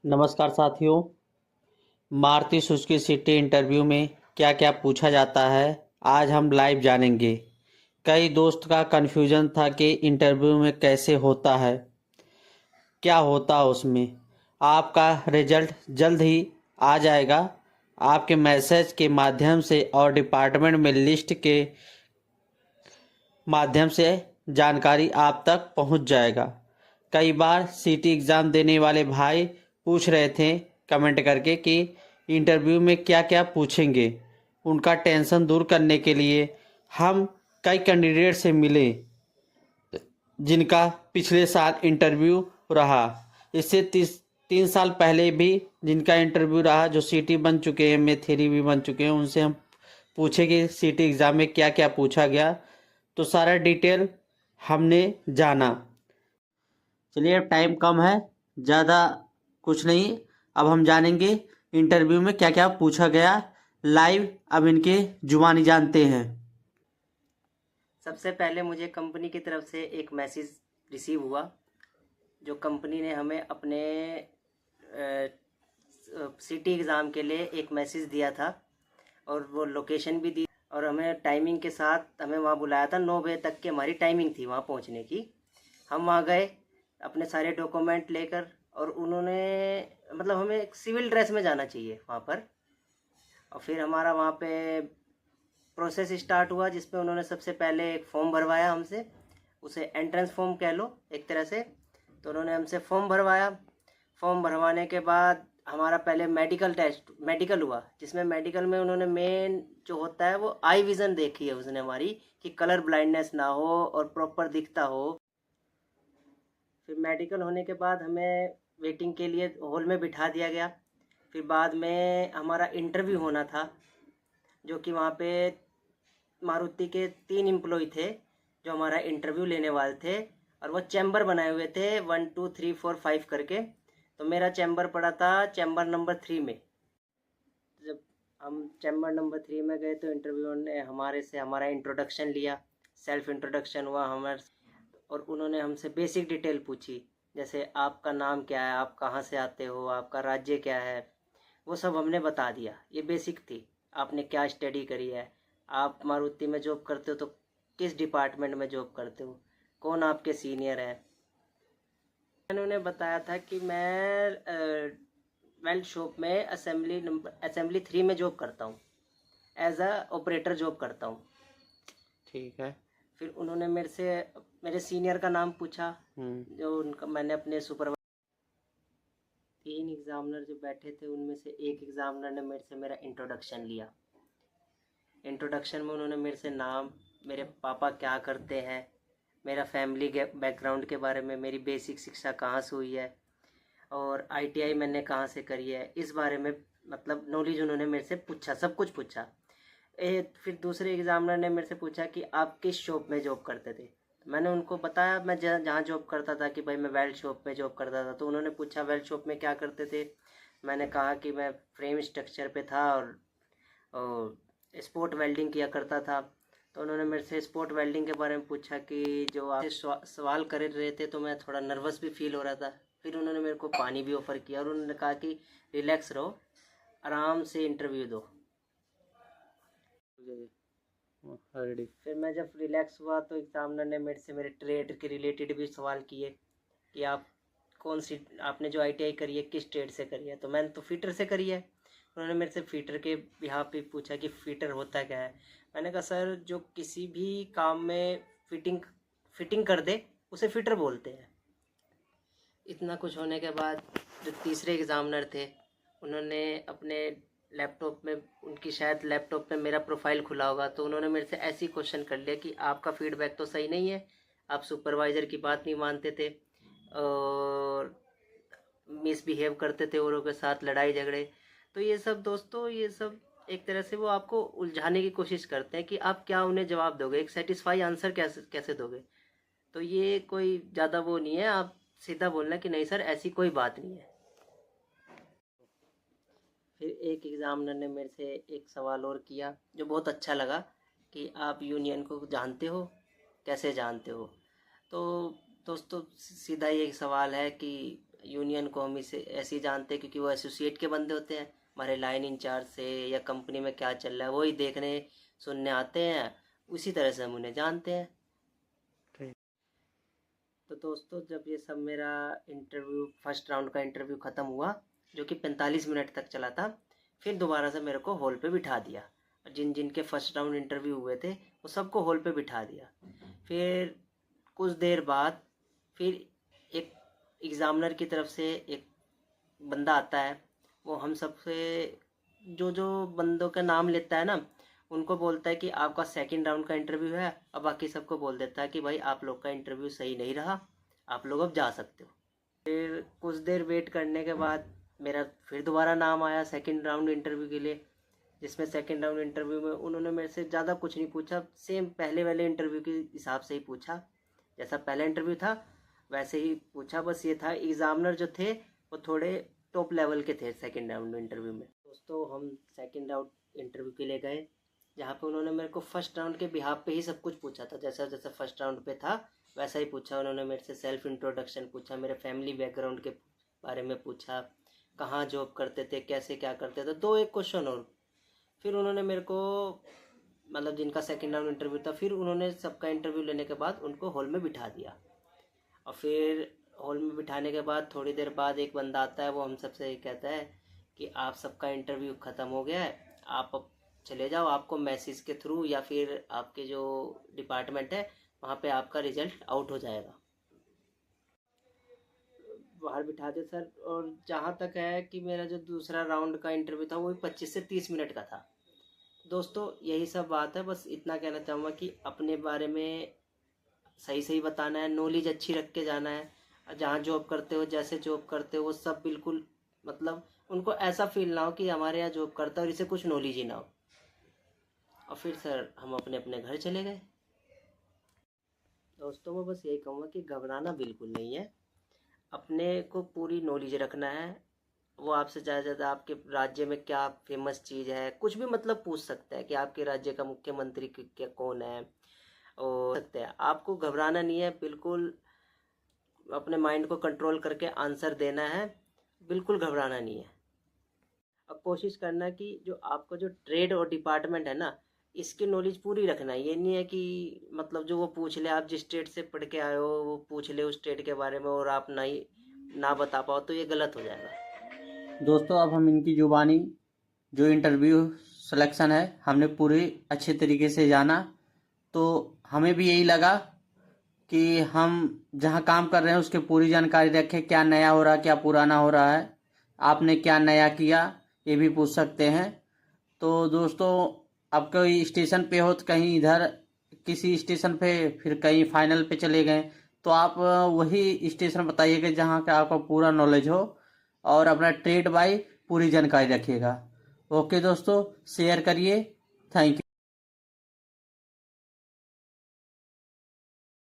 नमस्कार साथियों। Maruti Suzuki city interview में क्या क्या पूछा जाता है आज हम लाइव जानेंगे। कई दोस्त का कन्फ्यूजन था कि इंटरव्यू में कैसे होता है, क्या होता उसमें। आपका रिजल्ट जल्द ही आ जाएगा आपके मैसेज के माध्यम से और डिपार्टमेंट में लिस्ट के माध्यम से जानकारी आप तक पहुंच जाएगा। कई बार सीटी एग्ज़ाम देने वाले भाई पूछ रहे थे कमेंट करके कि इंटरव्यू में क्या क्या पूछेंगे। उनका टेंशन दूर करने के लिए हम कई कैंडिडेट से मिले जिनका पिछले साल इंटरव्यू रहा। इससे 3 साल पहले भी जिनका इंटरव्यू रहा, जो सीटी बन चुके हैं, में थ्री भी बन चुके हैं, उनसे हम पूछे कि सीटी एग्ज़ाम में क्या क्या पूछा गया। तो सारा डिटेल हमने जाना। चलिए, अब टाइम कम है, ज़्यादा कुछ नहीं। अब हम जानेंगे इंटरव्यू में क्या क्या पूछा गया लाइव। अब इनके जुबानी जानते हैं। सबसे पहले मुझे कंपनी की तरफ से एक मैसेज रिसीव हुआ, जो कंपनी ने हमें अपने सिटी एग्ज़ाम के लिए एक मैसेज दिया था और वो लोकेशन भी दी और हमें टाइमिंग के साथ हमें वहाँ बुलाया था। 9 बजे तक की हमारी टाइमिंग थी वहाँ पहुँचने की। हम वहाँ गए अपने सारे डॉक्यूमेंट लेकर और उन्होंने मतलब हमें एक सिविल ड्रेस में जाना चाहिए वहाँ पर। और फिर हमारा वहाँ पे प्रोसेस स्टार्ट हुआ, जिसमें उन्होंने सबसे पहले एक फॉर्म भरवाया हमसे, उसे एंट्रेंस फॉर्म कह लो एक तरह से। तो उन्होंने हमसे फॉर्म भरवाया। फॉर्म भरवाने के बाद हमारा पहले मेडिकल हुआ, जिसमें मेडिकल में उन्होंने मेन जो होता है वो आई विज़न देखी है उसने हमारी, कि कलर ब्लाइंडनेस ना हो और प्रॉपर दिखता हो। फिर मेडिकल होने के बाद हमें वेटिंग के लिए हॉल में बिठा दिया गया। फिर बाद में हमारा इंटरव्यू होना था, जो कि वहाँ पे मारुति के 3 एम्प्लॉय थे जो हमारा इंटरव्यू लेने वाले थे, और वो चैम्बर बनाए हुए थे 1 2 3 4 5 करके। तो मेरा चैम्बर पड़ा था चैम्बर नंबर 3 में। जब हम चैम्बर नंबर 3 में गए तो इंटरव्यू ने हमारे से हमारा इंट्रोडक्शन लिया, सेल्फ इंट्रोडक्शन हुआ हमारे, और उन्होंने हमसे बेसिक डिटेल पूछी, जैसे आपका नाम क्या है, आप कहाँ से आते हो, आपका राज्य क्या है। वो सब हमने बता दिया। ये बेसिक थी। आपने क्या स्टडी करी है, आप मारुति में जॉब करते हो तो किस डिपार्टमेंट में जॉब करते हो, कौन आपके सीनियर है। मैंने उन्हें बताया था कि मैं वेल्ड शॉप में असेंबली 3 में जॉब करता हूँ, एज अ ऑपरेटर जॉब करता हूँ। ठीक है। फिर उन्होंने मेरे से मेरे सीनियर का नाम पूछा, जो उनका मैंने अपने सुपरवाइजर। 3 एग्जामिनर जो बैठे थे उनमें से एक एग्जामिनर ने मेरे से मेरा इंट्रोडक्शन लिया। इंट्रोडक्शन में उन्होंने मेरे से नाम, मेरे पापा क्या करते हैं, मेरा फैमिली बैकग्राउंड के बारे में, मेरी बेसिक शिक्षा कहाँ से हुई है और आईटीआई मैंने कहाँ से करी है, इस बारे में मतलब नॉलेज उन्होंने मेरे से पूछा, सब कुछ पूछा। फिर दूसरे एग्जामिनर ने मेरे से पूछा कि आप किस शॉप में जॉब करते थे। तो मैंने उनको बताया मैं जहाँ जॉब करता था कि भाई मैं वेल्ड शॉप में जॉब करता था। तो उन्होंने पूछा वेल्ड शॉप में क्या करते थे। मैंने कहा कि मैं फ्रेम स्ट्रक्चर पे था और स्पॉट वेल्डिंग किया करता था। तो उन्होंने मेरे से स्पॉट वेल्डिंग के बारे में पूछा कि जो आप सवाल कर रहे थे तो मैं थोड़ा नर्वस भी फील हो रहा था। फिर उन्होंने मेरे को पानी भी ऑफ़र किया और उन्होंने कहा कि रिलैक्स रहो, आराम से इंटरव्यू दो। फिर मैं जब रिलैक्स हुआ तो एग्जामिनर ने मेरे से मेरे ट्रेड के रिलेटेड भी सवाल किए कि आप कौन सी, आपने जो आईटीआई करी है किस ट्रेड से करी है। तो मैंने तो फीटर से करी है। उन्होंने मेरे से फीटर के बिहाफ पे पूछा कि फीटर होता क्या है। मैंने कहा सर, जो किसी भी काम में फिटिंग कर दे उसे फीटर बोलते हैं। इतना कुछ होने के बाद जो तीसरे एग्जामिनर थे उन्होंने अपने लैपटॉप में, उनकी शायद लैपटॉप में मेरा प्रोफाइल खुला होगा, तो उन्होंने मेरे से ऐसी क्वेश्चन कर लिया कि आपका फीडबैक तो सही नहीं है, आप सुपरवाइज़र की बात नहीं मानते थे और मिसबिहेव करते थे औरों के साथ, लड़ाई झगड़े। तो ये सब दोस्तों, ये सब एक तरह से वो आपको उलझाने की कोशिश करते हैं कि आप क्या उन्हें जवाब दोगे, एक सेटिस्फाई आंसर कैसे कैसे दोगे। तो ये कोई ज़्यादा वो नहीं है, आप सीधा बोलना कि नहीं सर ऐसी कोई बात नहीं है। फिर एक एग्ज़ामिनर ने मेरे से एक सवाल और किया जो बहुत अच्छा लगा कि आप यूनियन को जानते हो, कैसे जानते हो। तो दोस्तों सीधा ये सवाल है कि यूनियन को हम इसे ऐसे ही जानते हैं क्योंकि वो एसोसिएट के बंदे होते हैं, हमारे लाइन इंचार्ज से या कंपनी में क्या चल रहा है वही देखने सुनने आते हैं, उसी तरह से हम उन्हें जानते हैं। तो दोस्तों जब ये सब मेरा इंटरव्यू फर्स्ट राउंड का इंटरव्यू ख़त्म हुआ जो कि 45 मिनट तक चला था, फिर दोबारा से मेरे को हॉल पे बिठा दिया। जिन जिन के फर्स्ट राउंड इंटरव्यू हुए थे वो सबको हॉल पे बिठा दिया। फिर कुछ देर बाद फिर एक एग्ज़ामिनर की तरफ से एक बंदा आता है, वो हम सबसे जो जो बंदों का नाम लेता है ना उनको बोलता है कि आपका सेकंड राउंड का इंटरव्यू है। अब बाकी सबको बोल देता है कि भाई आप लोग का इंटरव्यू सही नहीं रहा, आप लोग अब जा सकते हो। फिर कुछ देर वेट करने के बाद मेरा फिर दोबारा नाम आया सेकंड राउंड इंटरव्यू के लिए, जिसमें सेकंड राउंड इंटरव्यू में उन्होंने मेरे से ज़्यादा कुछ नहीं पूछा, सेम पहले वाले इंटरव्यू के हिसाब से ही पूछा, जैसा पहला इंटरव्यू था वैसे ही पूछा। बस ये था एग्ज़ामिनर जो थे वो थोड़े टॉप लेवल के थे सेकंड राउंड इंटरव्यू में। दोस्तों हम सेकंड राउंड इंटरव्यू के लिए गए, जहाँ पे उन्होंने मेरे को फर्स्ट राउंड के बिहाफ पे ही सब कुछ पूछा था, जैसा जैसा फर्स्ट राउंड पे था वैसा ही पूछा। उन्होंने मेरे से सेल्फ इंट्रोडक्शन पूछा, मेरे फैमिली बैकग्राउंड के बारे में पूछा, कहाँ जॉब करते थे, कैसे क्या करते थे, 2-1 क्वेश्चन और। फिर उन्होंने मेरे को मतलब जिनका सेकंड राउंड इंटरव्यू था, फिर उन्होंने सबका इंटरव्यू लेने के बाद उनको हॉल में बिठा दिया। और फिर हॉल में बिठाने के बाद थोड़ी देर बाद एक बंदा आता है, वो हम सबसे कहता है कि आप सबका इंटरव्यू ख़त्म हो गया है, आप अब चले जाओ, आपको मैसेज के थ्रू या फिर आपके जो डिपार्टमेंट है वहाँ पे आपका रिज़ल्ट आउट हो जाएगा। बाहर बिठा दे सर। और जहाँ तक है कि मेरा जो दूसरा राउंड का इंटरव्यू था वो 25 से 30 मिनट का था। दोस्तों यही सब बात है, बस इतना कहना चाहूँगा कि अपने बारे में सही सही बताना है, नॉलेज अच्छी रख के जाना है। जहाँ जॉब करते हो, जैसे जॉब करते हो, वो सब बिल्कुल मतलब उनको ऐसा फील ना हो कि हमारे यहाँ जॉब करता है और इसे कुछ नॉलेज ही ना हो। और फिर सर हम अपने अपने घर चले गए। दोस्तों मैं बस यही कहूँगा कि घबराना बिल्कुल नहीं है, अपने को पूरी नॉलेज रखना है। वो आपसे ज़्यादा ज़्यादा आपके राज्य में क्या फेमस चीज़ है कुछ भी मतलब पूछ सकता है कि आपके राज्य का मुख्यमंत्री क्या कौन है, और सकते हैं। आपको घबराना नहीं है, बिल्कुल अपने माइंड को कंट्रोल करके आंसर देना है, बिल्कुल घबराना नहीं है। अब कोशिश करना कि जो आपका जो ट्रेड और डिपार्टमेंट है ना, इसकी नॉलेज पूरी रखना है। ये नहीं है कि मतलब जो वो पूछ ले, आप जिस स्टेट से पढ़ के आए हो वो पूछ ले उस स्टेट के बारे में और आप ना बता पाओ, तो ये गलत हो जाएगा। दोस्तों अब हम इनकी जुबानी जो इंटरव्यू सिलेक्शन है हमने पूरी अच्छे तरीके से जाना, तो हमें भी यही लगा कि हम जहां काम कर रहे हैं उसकी पूरी जानकारी रखें, क्या नया हो रहा है क्या पुराना हो रहा है, आपने क्या नया किया ये भी पूछ सकते हैं। तो दोस्तों अब कोई स्टेशन पे हो तो कहीं इधर किसी स्टेशन पे फिर कहीं फाइनल पे चले गए तो आप वही स्टेशन बताइएगा जहाँ का आपका पूरा नॉलेज हो और अपना ट्रेड बाय पूरी जानकारी रखिएगा। ओके दोस्तों, शेयर करिए, थैंक यू।